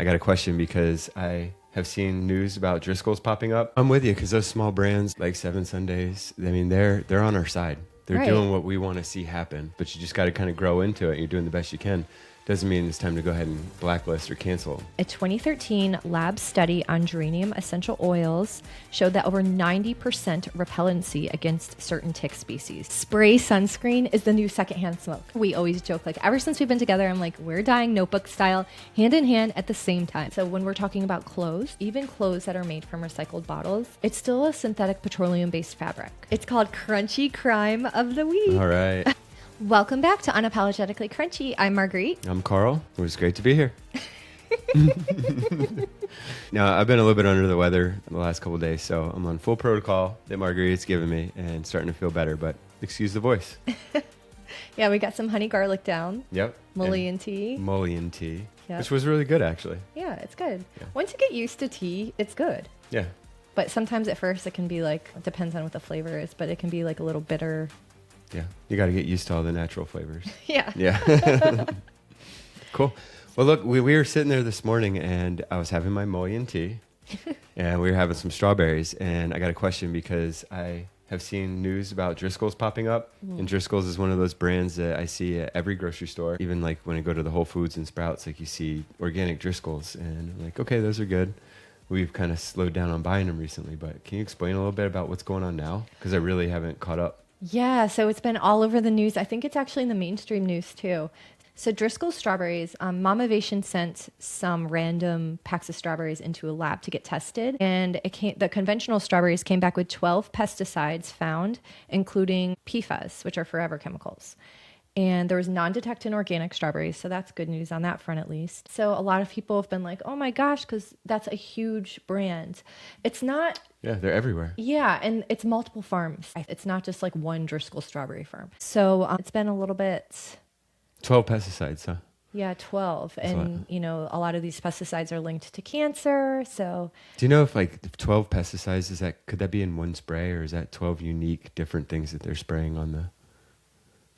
I got a question because I have seen news about Driscoll's popping up. I'm with you because those small brands like Seven Sundays, I mean, they're on our side. They're doing what we want to see happen, but you just got to kind of grow into it. You're doing the best you can. Doesn't mean it's time to go ahead and blacklist or cancel. A 2013 lab study on geranium essential oils showed that over 90% repellency against certain tick species. Spray sunscreen is the new secondhand smoke. We always joke, like, ever since we've been together, I'm like, we're dying notebook style, hand in hand at the same time. So when we're talking about clothes, even clothes that are made from recycled bottles, it's still a synthetic petroleum-based fabric. It's called Crunchy Crime of the Week. All right. Welcome back to Unapologetically Crunchy. I'm Marguerite. I'm Karl. It was great to be here. Now, I've been a little bit under the weather the last couple of days, so I'm on full protocol that Marguerite's given me and starting to feel better, but excuse the voice. Yeah, we got some honey garlic down. Yep. Mullion tea. Mullion tea, Yep. which was really good, actually. Yeah, it's good. Yeah. Once you get used to tea, it's good. Yeah. But sometimes at first it can be like, it depends on what the flavor is, but it can be like a little bitter. Yeah. You got to get used to all the natural flavors. Yeah. Yeah. Cool. Well, look, we were sitting there this morning and I was having my mullion tea and we were having some strawberries. And I got a question because I have seen news about Driscoll's popping up. And Driscoll's is one of those brands that I see at every grocery store. Even like when I go to the Whole Foods and Sprouts, like you see organic Driscoll's. And I'm like, okay, those are good. We've kind of slowed down on buying them recently. But can you explain a little bit about what's going on now? Because I really haven't caught up. Yeah, so it's been all over the news. I think it's actually in the mainstream news too. So Driscoll strawberries, Mamavation sent some random packs of strawberries into a lab to get tested. And the conventional strawberries came back with 12 pesticides found, including PFAS, which are forever chemicals. And there was non-detect in organic strawberries, so that's good news on that front at least. So a lot of people have been like, oh my gosh, because that's a huge brand. It's not... Yeah, they're everywhere. Yeah, and it's multiple farms. It's not just like one Driscoll strawberry farm. So it's been a little bit... 12 pesticides, huh? Yeah, 12. That's and, you know, a lot of these pesticides are linked to cancer, so... Do you know if like 12 pesticides, could that be in one spray or is that 12 unique different things that they're spraying on the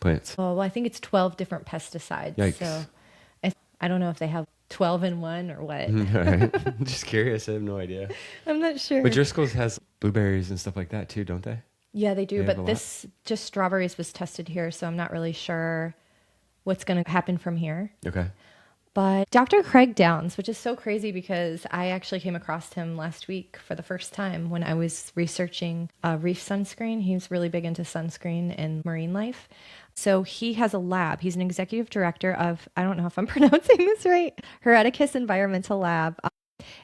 plants? Oh, well, I think it's 12 different pesticides. Yikes. So I don't know if they have 12 in one or what. All right. Just curious. I have no idea. I'm not sure. But Driscoll's has blueberries and stuff like that too, don't they? Yeah, they do. They have But a this just strawberries was tested here, so I'm not really sure what's going to happen from here. Okay. But Dr. Craig Downs, which is so crazy because I actually came across him last week for the first time when I was researching reef sunscreen. He's really big into sunscreen and marine life. So he has a lab. He's an executive director of, I don't know if I'm pronouncing this right, Hereticus Environmental Lab.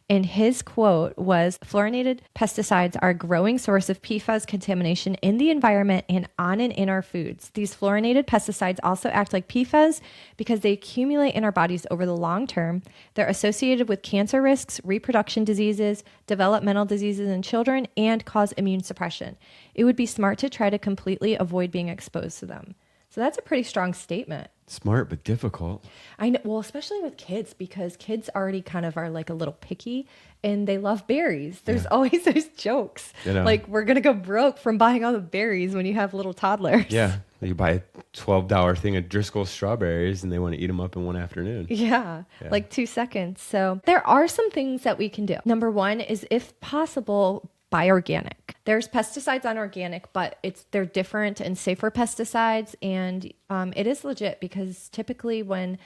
And his quote was, fluorinated pesticides are a growing source of PFAS contamination in the environment and on and in our foods. These fluorinated pesticides also act like PFAS because they accumulate in our bodies over the long term. They're associated with cancer risks, reproduction diseases, developmental diseases in children, and cause immune suppression. It would be smart to try to completely avoid being exposed to them. So that's a pretty strong statement. Smart, but difficult. I know, well, especially with kids, because kids already kind of are like a little picky and they love berries. There's always those jokes. You know. Like, we're going to go broke from buying all the berries when you have little toddlers. Yeah. You buy a $12 thing of Driscoll strawberries and they want to eat them up in one afternoon. Yeah, like 2 seconds. So there are some things that we can do. Number one is, if possible, buy organic. There's pesticides on organic, but they're different and safer pesticides. And it is legit because typically when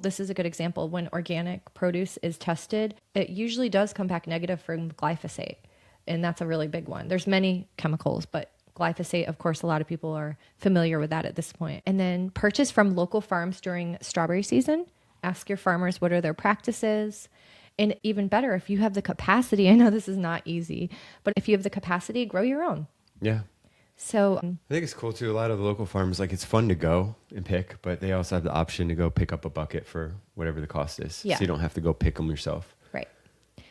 this is a good example, when organic produce is tested, it usually does come back negative from glyphosate. And that's a really big one. There's many chemicals, but glyphosate, of course, a lot of people are familiar with that at this point. And then purchase from local farms during strawberry season. Ask your farmers what are their practices. And even better, if you have the capacity, I know this is not easy, but if you have the capacity, grow your own. Yeah. So I think it's cool too. A lot of the local farms, like, it's fun to go and pick, but they also have the option to go pick up a bucket for whatever the cost is. Yeah. So you don't have to go pick them yourself. right.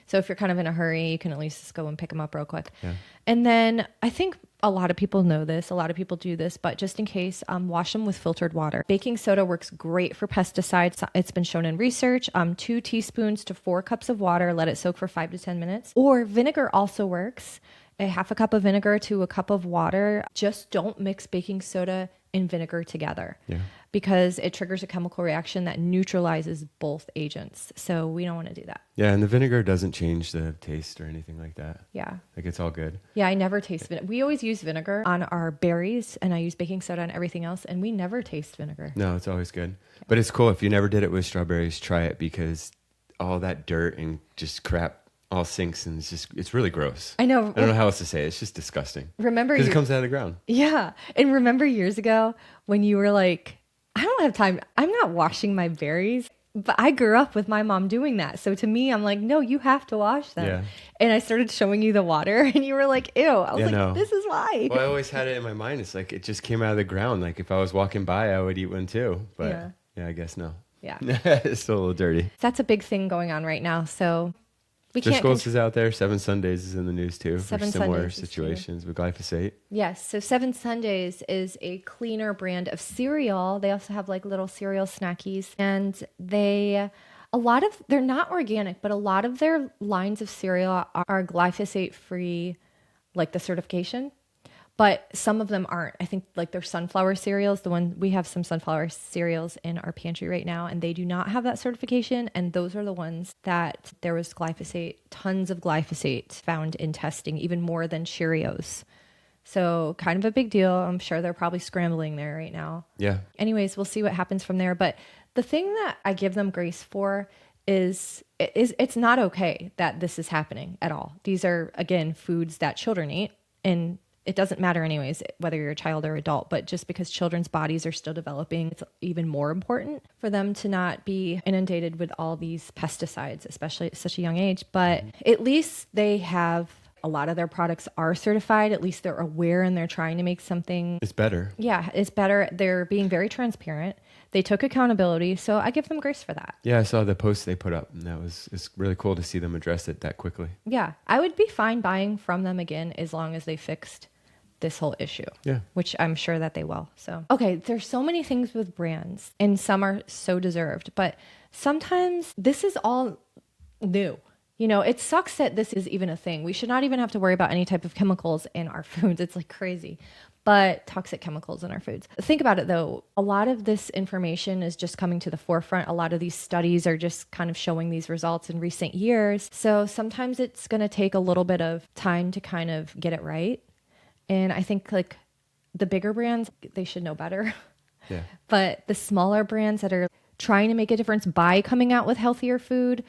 So if you're kind of in a hurry, you can at least just go and pick them up real quick. Yeah. And then I think a lot of people know this, a lot of people do this, but just in case, wash them with filtered water. Baking soda works great for pesticides. It's been shown in research. 2 teaspoons to 4 cups of water, let it soak for 5 to 10 minutes. Or vinegar also works. A half a cup of vinegar to a cup of water. Just don't mix baking soda and vinegar together. Yeah. because it triggers a chemical reaction that neutralizes both agents. So we don't want to do that. Yeah, and the vinegar doesn't change the taste or anything like that. Yeah. Like it's all good. Yeah, I never taste vinegar. We always use vinegar on our berries, and I use baking soda on everything else, and we never taste vinegar. No, it's always good. Yeah. But it's cool. If you never did it with strawberries, try it, because all that dirt and just crap all sinks, and it's really gross. I know. I don't know how else to say it. It's just disgusting. Remember, because it comes out of the ground. Yeah. And remember years ago when you were like, I don't have time. I'm not washing my berries. But I grew up with my mom doing that. So to me, I'm like, no, you have to wash them. Yeah. And I started showing you the water, and you were like, ew. I was like, this is why. Well, I always had it in my mind. It's like it just came out of the ground. Like if I was walking by, I would eat one too. But yeah I guess no. Yeah. It's still a little dirty. That's a big thing going on right now. So we can't. Driscoll's is out there. 7 Sundays is in the news too for similar Sundays situations with glyphosate. Yes. So 7 Sundays is a cleaner brand of cereal. They also have like little cereal snackies, and they're not organic, but a lot of their lines of cereal are glyphosate free, like the certification. But some of them aren't. I think like their sunflower cereals, we have some sunflower cereals in our pantry right now, and they do not have that certification. And those are the ones that there was tons of glyphosate found in testing, even more than Cheerios. So kind of a big deal. I'm sure they're probably scrambling there right now. Yeah. Anyways, we'll see what happens from there. But the thing that I give them grace for is it's not okay that this is happening at all. These are, again, foods that children eat, and it doesn't matter anyways, whether you're a child or adult, but just because children's bodies are still developing, it's even more important for them to not be inundated with all these pesticides, especially at such a young age. But at least they have, a lot of their products are certified. At least they're aware and they're trying to make something. It's better. Yeah, it's better. They're being very transparent. They took accountability. So I give them grace for that. Yeah, I saw the post they put up, and it's really cool to see them address it that quickly. Yeah, I would be fine buying from them again as long as they fixed this whole issue. Yeah. Which I'm sure that they will. So, okay, there's so many things with brands, and some are so deserved, but sometimes this is all new. You know, it sucks that this is even a thing. We should not even have to worry about any type of chemicals in our foods. It's like crazy. But toxic chemicals in our foods. Think about it though. A lot of this information is just coming to the forefront. A lot of these studies are just kind of showing these results in recent years. So sometimes it's going to take a little bit of time to kind of get it right. And I think like the bigger brands, they should know better. Yeah. But the smaller brands that are trying to make a difference by coming out with healthier food,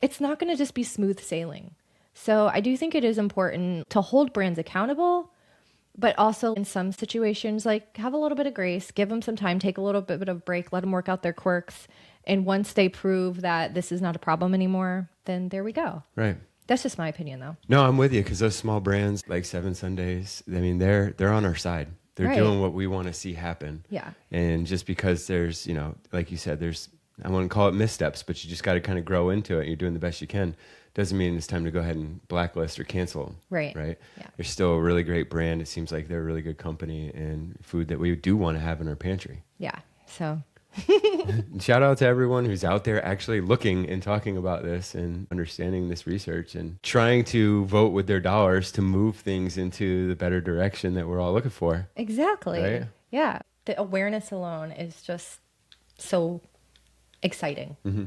it's not going to just be smooth sailing. So I do think it is important to hold brands accountable, but also in some situations, like have a little bit of grace, give them some time, take a little bit of a break, let them work out their quirks. And once they prove that this is not a problem anymore, then there we go. Right. That's just my opinion, though. No, I'm with you, because those small brands like 7 Sundays, I mean, they're on our side. They're doing what we want to see happen. Yeah. And just because there's, like you said, I wouldn't call it missteps, but you just got to kind of grow into it. You're doing the best you can. Doesn't mean it's time to go ahead and blacklist or cancel them. Right. Right. Yeah. They're still a really great brand. It seems like they're a really good company and food that we do want to have in our pantry. Yeah. So. Shout out to everyone who's out there actually looking and talking about this and understanding this research and trying to vote with their dollars to move things into the better direction that we're all looking for. Exactly. Right? Yeah. The awareness alone is just so exciting. Mm-hmm.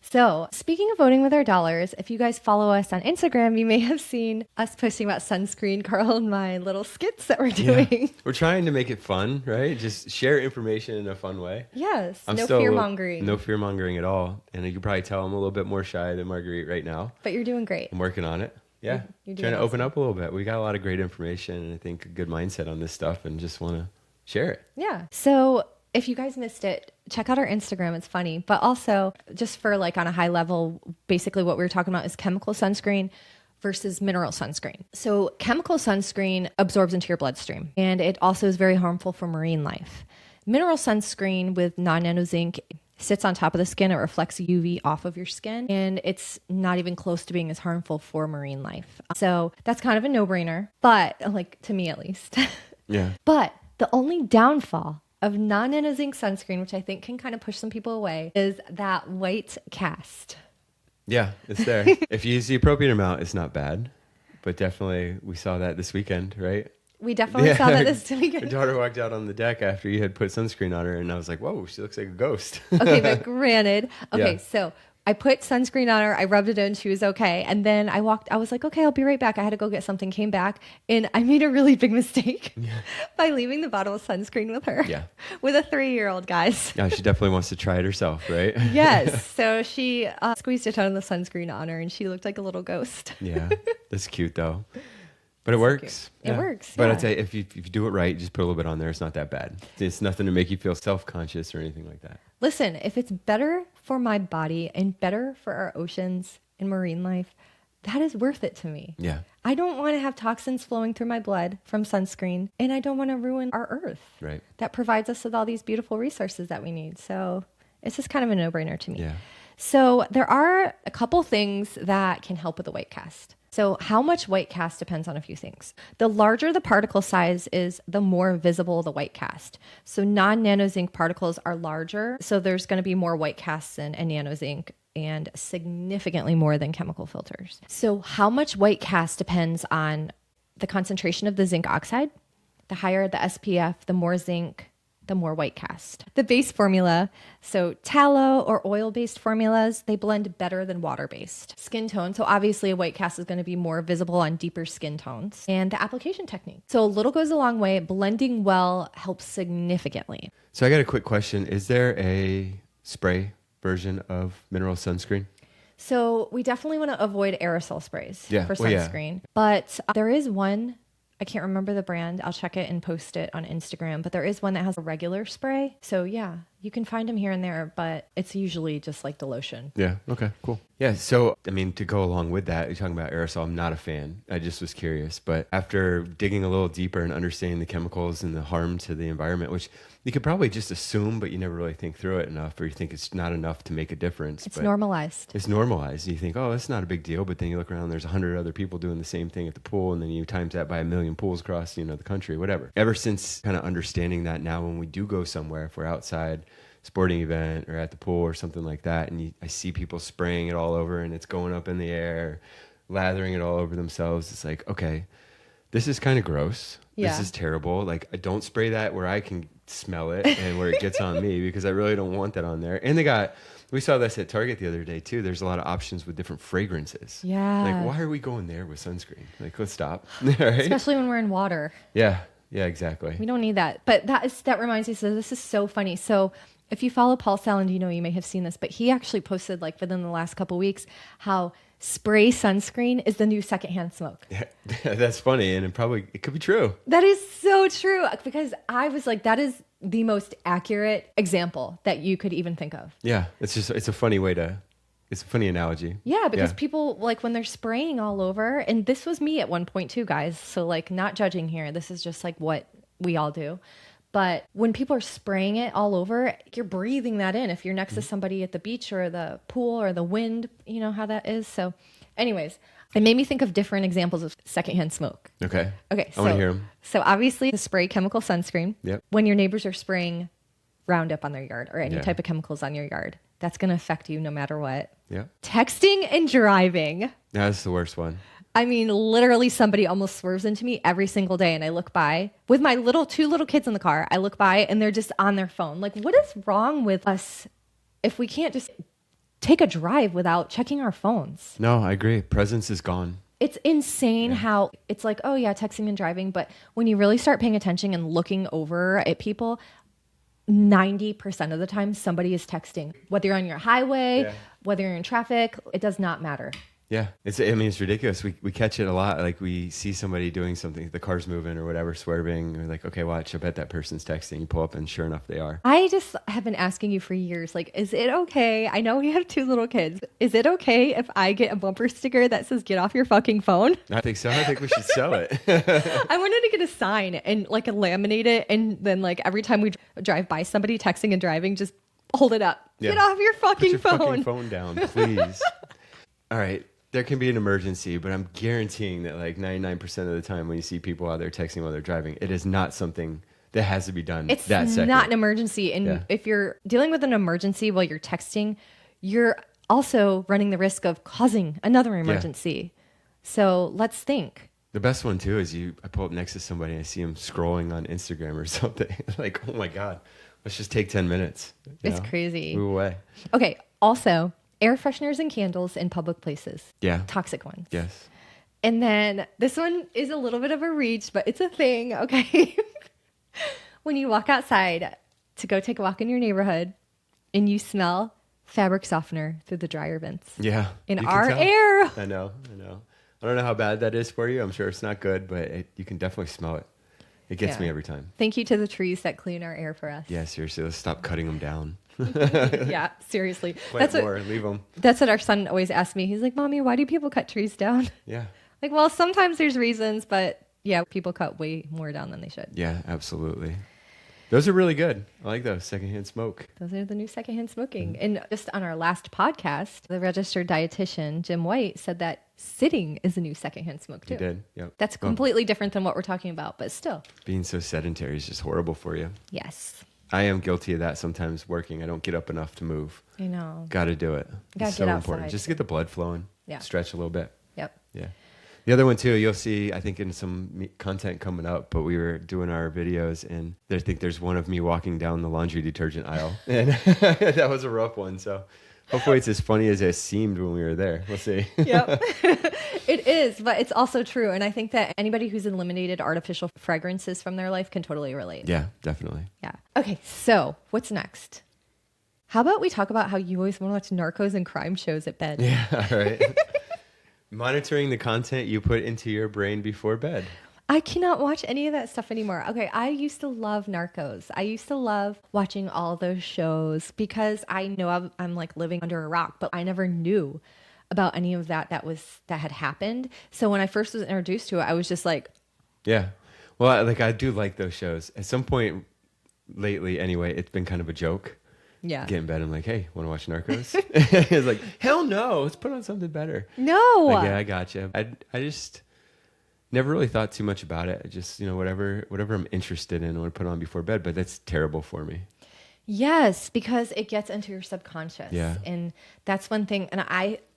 So, speaking of voting with our dollars, if you guys follow us on Instagram, you may have seen us posting about sunscreen, Karl and my little skits that we're doing. Yeah. We're trying to make it fun, right? Just share information in a fun way. Yes, no fear-mongering. No fear-mongering at all. And you can probably tell I'm a little bit more shy than Marguerite right now. But you're doing great. I'm working on it. Yeah, you're trying to open up a little bit. We got a lot of great information and I think a good mindset on this stuff and just want to share it. Yeah. So if you guys missed it, check out our Instagram. It's funny. But also, just for like on a high level, basically what we were talking about is chemical sunscreen versus mineral sunscreen. So chemical sunscreen absorbs into your bloodstream, and it also is very harmful for marine life. Mineral sunscreen with non-nano zinc sits on top of the skin. It reflects UV off of your skin, and it's not even close to being as harmful for marine life. So that's kind of a no-brainer, but like to me at least. Yeah. But the only downfall of non-nano zinc sunscreen, which I think can kind of push some people away, is that white cast. Yeah, it's there. If you use the appropriate amount, it's not bad. But definitely, we saw that this weekend, right? We definitely saw that this My weekend. daughter walked out on the deck after you had put sunscreen on her, and I was like, whoa, she looks like a ghost. Okay, but granted, okay, Yeah. so I put sunscreen on her. I rubbed it in. She was okay. And then I was like, okay, I'll be right back. I had to go get something, came back, and I made a really big mistake by leaving the bottle of sunscreen with her. Yeah. With a 3-year-old, guys. Yeah, she definitely wants to try it herself, right? Yes. So she squeezed a ton of the sunscreen on her, and she looked like a little ghost. Yeah, that's cute though. But it works. It works, But yeah. I'd say if you do it right, just put a little bit on there. It's not that bad. It's nothing to make you feel self-conscious or anything like that. Listen, if it's better for my body and better for our oceans and marine life, that is worth it to me. Yeah. I don't want to have toxins flowing through my blood from sunscreen, and I don't want to ruin our earth Right. that provides us with all these beautiful resources that we need. So it's just kind of a no-brainer to me. Yeah. So there are a couple things that can help with the white cast. So how much white cast depends on a few things. The larger the particle size is, the more visible the white cast. So non-nano zinc particles are larger, so there's going to be more white casts in nano zinc, and significantly more than chemical filters. So how much white cast depends on the concentration of the zinc oxide. The higher the SPF, the more zinc, the more white cast. The base formula, so tallow or oil-based formulas, they blend better than water-based. Skin tone, so obviously a white cast is going to be more visible on deeper skin tones. And the application technique. So a little goes a long way. Blending well helps significantly. So I got a quick question. Is there a spray version of mineral sunscreen? So we definitely want to avoid aerosol sprays for Well, yeah. sunscreen. But there is one, I can't remember the brand. I'll check it and post it on Instagram. But there is one that has a regular spray. So yeah, you can find them here and there, but it's usually just like the lotion. Yeah. Okay, cool. Yeah. So, I mean, to go along with that, you're talking about aerosol. I'm not a fan. I just was curious. But after digging a little deeper and understanding the chemicals and the harm to the environment, which you could probably just assume, but you never really think through it enough, or you think it's not enough to make a difference. It's but normalized. It's normalized. You think, oh, it's not a big deal. But then you look around, there's 100 other people doing the same thing at the pool. And then you times that by 1 million pools across, the country, whatever. Ever since kind of understanding that now, when we do go somewhere, if we're outside, sporting event or at the pool or something like that, and I see people spraying it all over and it's going up in the air, lathering it all over themselves, it's like, okay, this is kind of gross. Yeah. This is terrible. Like, I don't spray that where I can smell it and where it gets on me, because I really don't want that on there. And we saw this at Target the other day too. There's a lot of options with different fragrances. Yeah. Like, why are we going there with sunscreen? Like, let's stop. Right? Especially when we're in water. Yeah. Yeah, exactly. We don't need that. But that reminds me, so this is so funny. So if you follow Paul Salen, you may have seen this, but he actually posted like within the last couple weeks how spray sunscreen is the new secondhand smoke. Yeah, that's funny. And it could be true. That is so true, because I was like, that is the most accurate example that you could even think of. Yeah. It's a funny it's a funny analogy. Yeah, because people, like, when they're spraying all over, and this was me at one point too, guys. So like, not judging here. This is just like what we all do. But when people are spraying it all over, you're breathing that in. If you're next to somebody at the beach or the pool or the wind, you know how that is. So anyways, it made me think of different examples of secondhand smoke. Okay. Okay. I want to hear them. So obviously the spray chemical sunscreen. Yep. When your neighbors are spraying Roundup on their yard or any Yeah. type of chemicals on your yard, that's going to affect you no matter what. Yeah. Texting and driving. That's the worst one. I mean, literally somebody almost swerves into me every single day, and I look by with my two little kids in the car. I look by and they're just on their phone. Like, what is wrong with us if we can't just take a drive without checking our phones? No, I agree. Presence is gone. It's insane how it's like, oh yeah, texting and driving. But when you really start paying attention and looking over at people, 90% of the time somebody is texting. Whether you're on your highway, whether you're in traffic, it does not matter. Yeah. It's ridiculous. We catch it a lot. Like, we see somebody doing something, the car's moving or whatever, swerving. We're like, okay, watch, I bet that person's texting. You pull up and sure enough, they are. I just have been asking you for years, like, is it okay? I know we have 2 little kids. Is it okay if I get a bumper sticker that says, get off your fucking phone? I think so. I think we should sell it. I wanted to get a sign and like laminate it. And then like every time we drive by somebody texting and driving, just hold it up. Yeah. Get off your fucking Put your phone. fucking phone down, please. All right. There can be an emergency, but I'm guaranteeing that like 99% of the time when you see people out there texting while they're driving, it is not something that has to be done It's that second. not an emergency. And if you're dealing with an emergency while you're texting, you're also running the risk of causing another emergency. So let's think. The best one too is I pull up next to somebody and I see them scrolling on Instagram or something. Like, oh my God, let's just take 10 minutes. It's crazy. Move away. Okay. Also, air fresheners and candles in public places. Yeah. Toxic ones. Yes. And then this one is a little bit of a reach, but it's a thing. Okay. When you walk outside to go take a walk in your neighborhood and you smell fabric softener through the dryer vents. Yeah. In our air. I know. I don't know how bad that is for you. I'm sure it's not good, but you can definitely smell it. It gets me every time. Thank you to the trees that clean our air for us. Yeah, seriously. Let's stop cutting them down. Yeah, seriously. Leave them. That's what our son always asks me. He's like, Mommy, why do people cut trees down? Yeah. Like, well, sometimes there's reasons, but yeah, people cut way more down than they should. Yeah, absolutely. Those are really good. I like those, secondhand smoke. Those are the new secondhand smoking. And just on our last podcast, the registered dietitian, Jim White, said that sitting is a new secondhand smoke too. He did, yep. That's completely different than what we're talking about, but still. Being so sedentary is just horrible for you. Yes. I am guilty of that sometimes working. I don't get up enough to move. I know. Got to do it. Gotta it's get so outside. important. Just to get the blood flowing. Yeah. Stretch a little bit. Yep. Yeah. The other one too, you'll see, I think in some content coming up, but we were doing our videos and I think there's one of me walking down the laundry detergent aisle. And that was a rough one. So hopefully it's as funny as it seemed when we were there. We'll see. Yep. It is, but it's also true. And I think that anybody who's eliminated artificial fragrances from their life can totally relate. Yeah, definitely. Yeah. Okay, so what's next? How about we talk about how you always want to watch narcos and crime shows at bed? Yeah, all right. Monitoring the content you put into your brain before bed. I cannot watch any of that stuff anymore. Okay, I used to love Narcos. I used to love watching all those shows because I know I'm like living under a rock, but I never knew about any of that had happened. So when I first was introduced to it, I was just like, yeah. Well, I do like those shows. At some point lately, anyway, it's been kind of a joke. yeah, Get in bed. I'm like, hey, want to watch Narcos? It's like, hell no. Let's put on something better. no, Like, yeah, I gotcha. I just never really thought too much about it. I just, whatever I'm interested in, I want to put on before bed. But that's terrible for me. yes, because it gets into your subconscious. Yeah. And that's one thing. And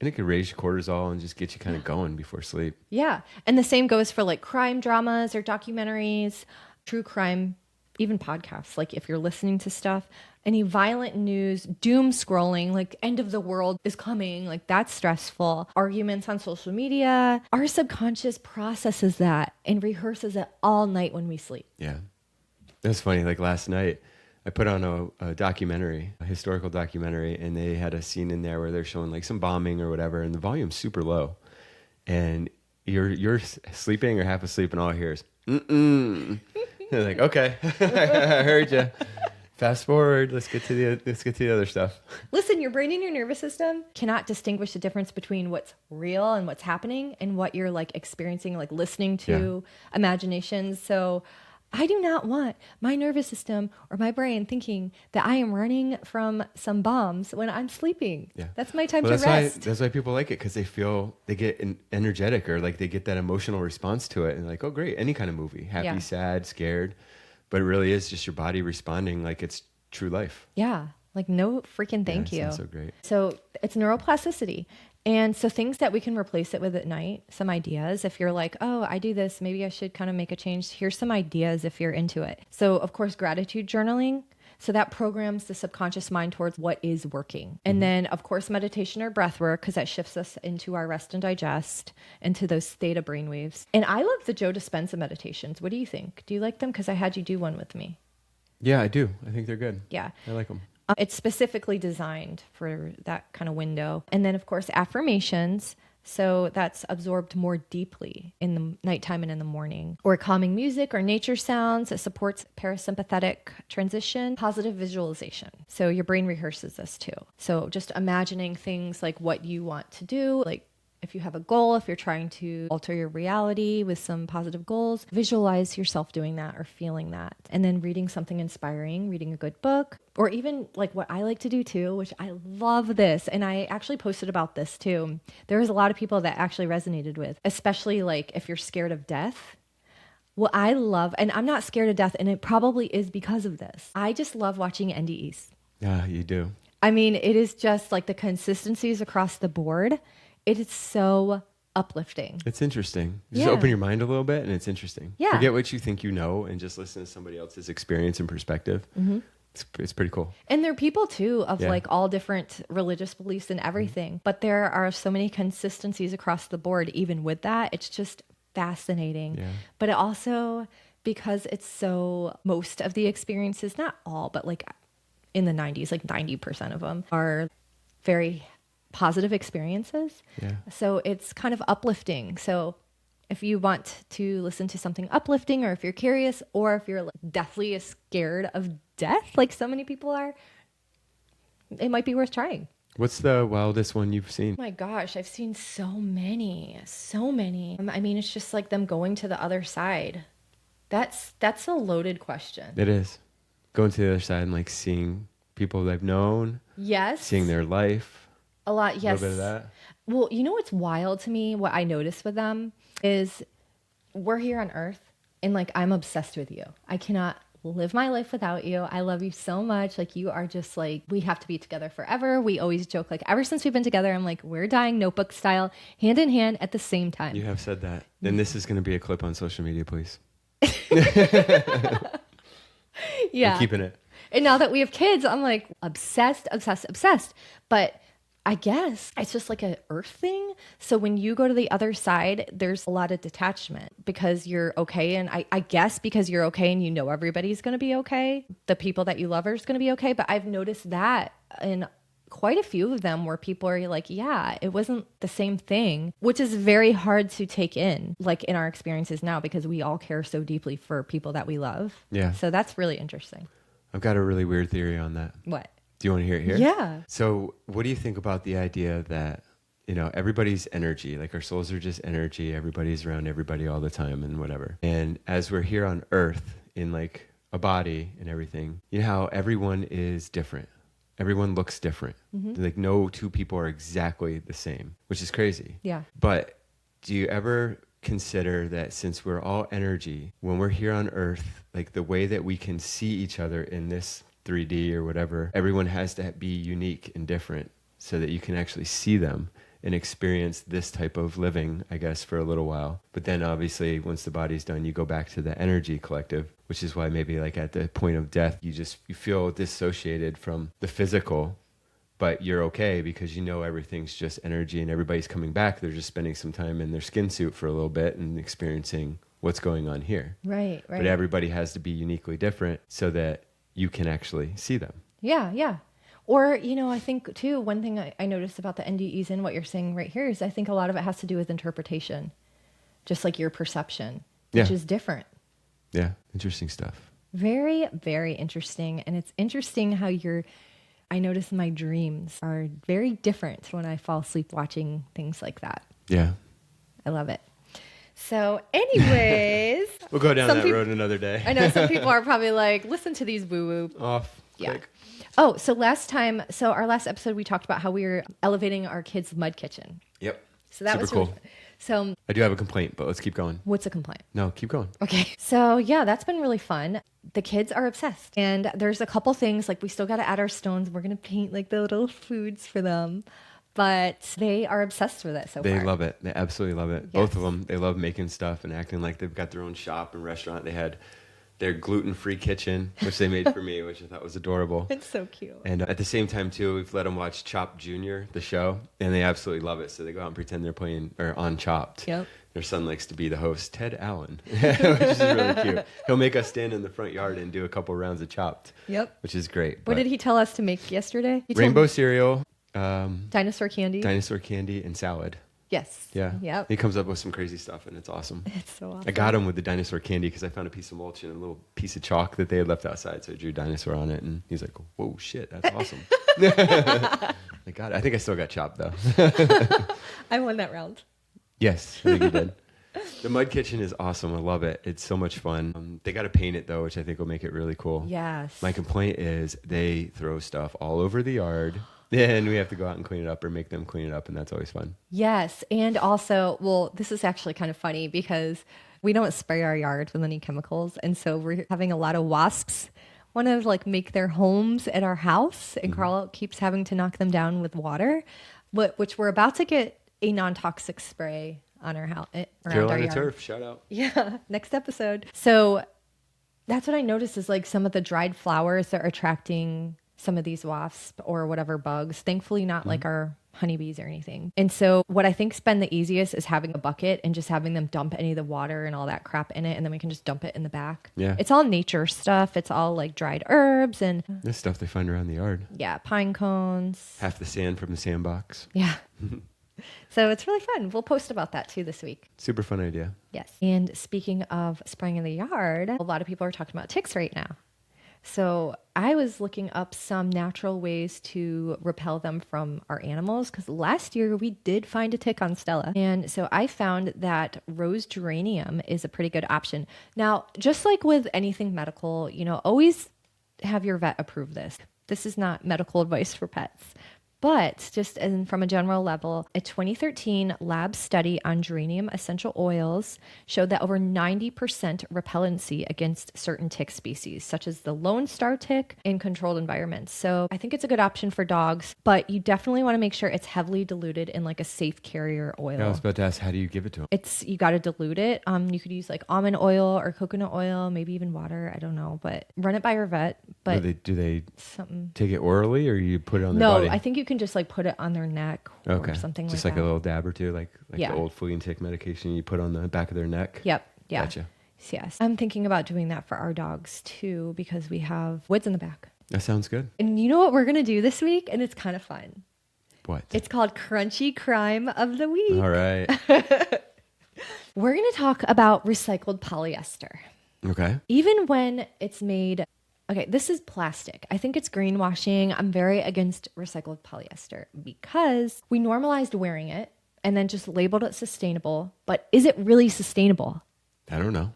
it could raise your cortisol and just get you kind of going before sleep. yeah. And the same goes for like crime dramas or documentaries, true crime, even podcasts. Like if you're listening to stuff, any violent news, doom scrolling, like end of the world is coming, like that's stressful. Arguments on social media, our subconscious processes that and rehearses it all night when we sleep. Yeah. That's funny. Like last night, I put on a documentary, a historical documentary, and they had a scene in there where they're showing like some bombing or whatever, and the volume's super low. And you're sleeping or half asleep, and all I hear is, mm-mm. You're like, okay, I heard you. Fast forward. Let's get to the other stuff. Listen, your brain and your nervous system cannot distinguish the difference between what's real and what's happening and what you're like experiencing, like listening to imaginations. So I do not want my nervous system or my brain thinking that I am running from some bombs when I'm sleeping. Yeah. That's my time Well, to rest. That's why people like it, because they get energetic, or like they get that emotional response to it, and like, oh great, any kind of movie, happy, sad, scared, but it really is just your body responding like it's true life. Yeah. Like no freaking thank you. Sounds so great. So it's neuroplasticity. And so things that we can replace it with at night, some ideas. If you're like, oh, I do this, maybe I should kind of make a change. Here's some ideas if you're into it. So of course, gratitude journaling. So that programs the subconscious mind towards what is working. And then of course, meditation or breath work, because that shifts us into our rest and digest, into those theta brainwaves. And I love the Joe Dispenza meditations. What do you think? Do you like them? Because I had you do one with me. Yeah, I do. I think they're good. Yeah. I like them. It's specifically designed for that kind of window. And then, of course, affirmations. So that's absorbed more deeply in the nighttime and in the morning. Or calming music or nature sounds that supports parasympathetic transition. Positive visualization. So your brain rehearses this too. So just imagining things like what you want to do, like if you have a goal, if you're trying to alter your reality with some positive goals, visualize yourself doing that or feeling that. And then reading something inspiring, reading a good book, or even like what I like to do too, which I love this. And I actually posted about this too. There was a lot of people that actually resonated with, especially like if you're scared of death. What I love, and I'm not scared of death, and it probably is because of this. I just love watching NDEs. Yeah, you do. I mean, it is just like the consistencies across the board. It is so uplifting. It's interesting. Just Yeah. open your mind a little bit, and it's interesting. Yeah. Forget what you think you know, and just listen to somebody else's experience and perspective. It's pretty cool. And there are people too of Yeah. like all different religious beliefs and everything, but there are so many consistencies across the board. Even with that, it's just fascinating. Yeah. But it also, because it's so, most of the experiences, not all, but like in the 90s, like 90% of them are very positive experiences. Yeah. So it's kind of uplifting. So if you want to listen to something uplifting, or if you're curious, or if you're like deathly scared of death, like so many people are, it might be worth trying. What's the wildest one you've seen? Oh my gosh, I've seen so many, so many. I mean, it's just like them going to the other side. That's a loaded question. It is. Going to the other side and like seeing people they've known, Yes. seeing their life. A lot, yes. A little bit of that. Well, you know what's wild to me, what I notice with them is we're here on Earth and like I'm obsessed with you. I cannot live my life without you. I love you so much. Like you are just like, we have to be together forever. We always joke like ever since we've been together, I'm like, we're dying Notebook style, hand in hand at the same time. You have said that. Then this is going to be a clip on social media, please. Yeah. I'm keeping it. And now that we have kids, I'm like obsessed, obsessed, obsessed. But I guess it's just like a earth thing. So when you go to the other side, there's a lot of detachment because you're okay. And I guess because you're okay and you know everybody's going to be okay. The people that you love are going to be okay. But I've noticed that in quite a few of them where people are like, yeah, it wasn't the same thing, which is very hard to take in, like in our experiences now, because we all care so deeply for people that we love. Yeah. So that's really interesting. I've got a really weird theory on that. What? Do you want to hear it here? Yeah. So what do you think about the idea that, you know, everybody's energy, like our souls are just energy, everybody's around everybody all the time and whatever. And as we're here on Earth in like a body and everything, you know how everyone is different. Everyone looks different. Like no two people are exactly the same, which is crazy. Yeah. But do you ever consider that since we're all energy, when we're here on Earth, like the way that we can see each other in this 3D or whatever, everyone has to be unique and different so that you can actually see them and experience this type of living, I guess, for a little while. But then obviously once the body's done, you go back to the energy collective, which is why maybe like at the point of death, you feel dissociated from the physical, but you're okay because you know everything's just energy and everybody's coming back. They're just spending some time in their skin suit for a little bit and experiencing what's going on here. Right. But everybody has to be uniquely different so that you can actually see them. Yeah, yeah. Or, you know, I think too, one thing I noticed about the NDEs and what you're saying right here is I think a lot of it has to do with interpretation, just like your perception, which is different. Yeah, interesting stuff. Very, very interesting. And it's interesting how I notice my dreams are very different when I fall asleep watching things like that. Yeah. I love it. So anyways. We'll go down that road another day. I know some people are probably like, listen to these woo-woo. Off. Yeah. Quick. Oh, so our last episode, we talked about how we were elevating our kids' mud kitchen. Yep. So that Super was cool. really fun. So I do have a complaint, but let's keep going. what's a complaint? No, keep going. Okay. So yeah, that's been really fun. The kids are obsessed. And there's a couple things, like we still got to add our stones. We're going to paint like the little foods for them. But they are obsessed with it so far. They love it. They absolutely love it. Yes. Both of them. They love making stuff and acting like they've got their own shop and restaurant. They had their gluten-free kitchen, which they made for me, which I thought was adorable. It's so cute. And at the same time, too, we've let them watch Chopped Junior, the show, and they absolutely love it. So they go out and pretend they're playing or on Chopped. Yep. Their son likes to be the host, Ted Allen, which is really cute. He'll make us stand in the front yard and do a couple rounds of Chopped. Yep. Which is great. What did he tell us to make yesterday? Rainbow cereal, dinosaur candy. dinosaur candy, and salad. Yes. Yeah. Yep. He comes up with some crazy stuff, and it's awesome. It's so awesome. I got him with the dinosaur candy because I found a piece of mulch and a little piece of chalk that they had left outside. So I drew dinosaur on it, and he's like, "Whoa, shit, that's awesome!" I got it. I think I still got Chopped though. I won that round. Yes, I think you did. The mud kitchen is awesome. I love it. It's so much fun. They got to paint it though, which I think will make it really cool. Yes. My complaint is they throw stuff all over the yard. And we have to go out and clean it up or make them clean it up, and that's always fun. Yes. And also, well, this is actually kind of funny because we don't spray our yard with any chemicals. And so we're having a lot of wasps want to like make their homes at our house. And Carl keeps having to knock them down with water, which we're about to get a non-toxic spray on our house, around our Carolina yard. Turf, shout out. Yeah, next episode. So that's what I noticed is like some of the dried flowers that are attracting some of these wasps or whatever bugs. Thankfully, not like our honeybees or anything. And so what I think's been the easiest is having a bucket and just having them dump any of the water and all that crap in it. And then we can just dump it in the back. Yeah. It's all nature stuff. It's all like dried herbs and This stuff they find around the yard. yeah, pine cones. Half the sand from the sandbox. Yeah. So it's really fun. We'll post about that too this week. Super fun idea. Yes. And speaking of spraying in the yard, a lot of people are talking about ticks right now. So I was looking up some natural ways to repel them from our animals because last year we did find a tick on Stella. And so I found that rose geranium is a pretty good option. Now, just like with anything medical, always have your vet approve this. This is not medical advice for pets. But just from a general level, a 2013 lab study on geranium essential oils showed that over 90% repellency against certain tick species, such as the Lone Star tick in controlled environments. So I think it's a good option for dogs, but you definitely want to make sure it's heavily diluted in like a safe carrier oil. Yeah, I was about to ask, how do you give it to them? You got to dilute it. You could use like almond oil or coconut oil, maybe even water. I don't know, but run it by your vet. But do they something take it orally or you put it on their body? No, I think you can just like put it on their neck or something just like like that. a little dab or two, like Yeah. the old flea and tick medication you put on the back of their neck. Yep. Yeah. Gotcha. Yes. I'm thinking about doing that for our dogs too because we have woods in the back. That sounds good. And you know what we're going to do this week? And it's kind of fun. What? It's called Crunchy Crime of the Week. All right. We're going to talk about recycled polyester. Okay. Even when it's made, okay, this is plastic. I think it's greenwashing. I'm very against recycled polyester because we normalized wearing it and then just labeled it sustainable. But is it really sustainable? I don't know.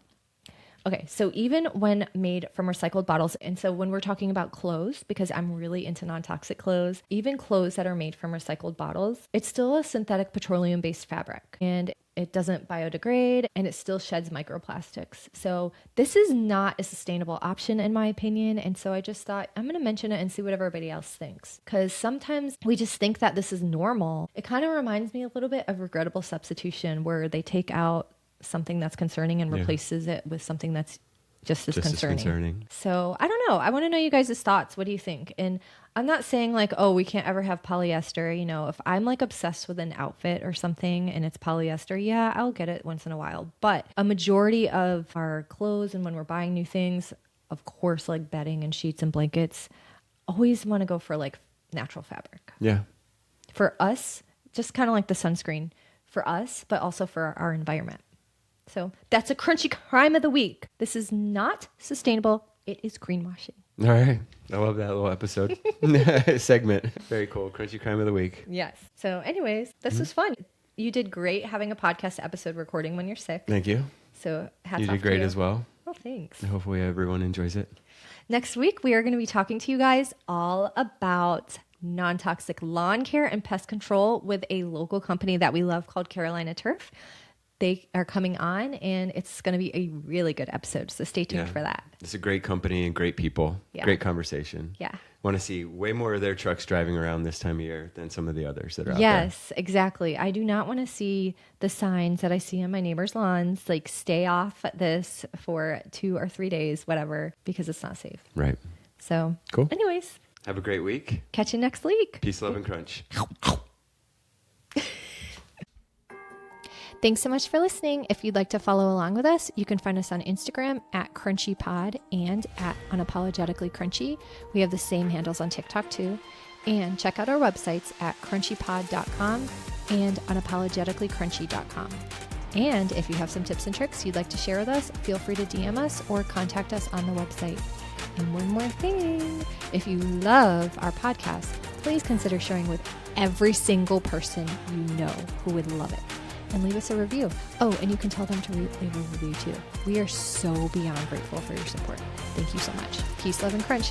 Okay, so even when made from recycled bottles, and so when we're talking about clothes, because I'm really into non-toxic clothes, even clothes that are made from recycled bottles, it's still a synthetic petroleum-based fabric. And it doesn't biodegrade and it still sheds microplastics. So this is not a sustainable option in my opinion. And so I just thought I'm going to mention it and see what everybody else thinks. Because sometimes we just think that this is normal. It kind of reminds me a little bit of regrettable substitution where they take out something that's concerning and replaces it with something that's just as concerning. So I don't know. I want to know you guys' thoughts. What do you think? And I'm not saying like, oh, we can't ever have polyester. If I'm like obsessed with an outfit or something and it's polyester, yeah, I'll get it once in a while. But a majority of our clothes and when we're buying new things, of course, like bedding and sheets and blankets, always want to go for like natural fabric. Yeah. For us, just kind of like the sunscreen for us, but also for our environment. So that's a crunchy crime of the week. This is not sustainable. It is greenwashing. All right. I love that little episode segment. Very cool. Crunchy crime of the week. Yes. So anyways, this was fun. You did great having a podcast episode recording when you're sick. Thank you. So hats You off did great to you. as well. Oh, thanks. Hopefully everyone enjoys it. Next week, we are going to be talking to you guys all about non-toxic lawn care and pest control with a local company that we love called Carolina Turf. They are coming on and it's going to be a really good episode. So stay tuned for that. It's a great company and great people. Yeah. Great conversation. Yeah. Want to see way more of their trucks driving around this time of year than some of the others that are out there. Yes, exactly. I do not want to see the signs that I see on my neighbor's lawns, like stay off this for 2 or 3 days, whatever, because it's not safe. Right. So Cool. anyways, Have a great week. catch you next week. Peace, love, and crunch. Thanks so much for listening. If you'd like to follow along with us, you can find us on Instagram at CrunchyPod and at UnapologeticallyCrunchy. We have the same handles on TikTok too. And check out our websites at crunchypod.com and unapologeticallycrunchy.com. And if you have some tips and tricks you'd like to share with us, feel free to DM us or contact us on the website. And one more thing, if you love our podcast, please consider sharing with every single person you know who would love it. And leave us a review. Oh, and you can tell them to leave a review too. We are so beyond grateful for your support. Thank you so much. Peace, love, and crunch.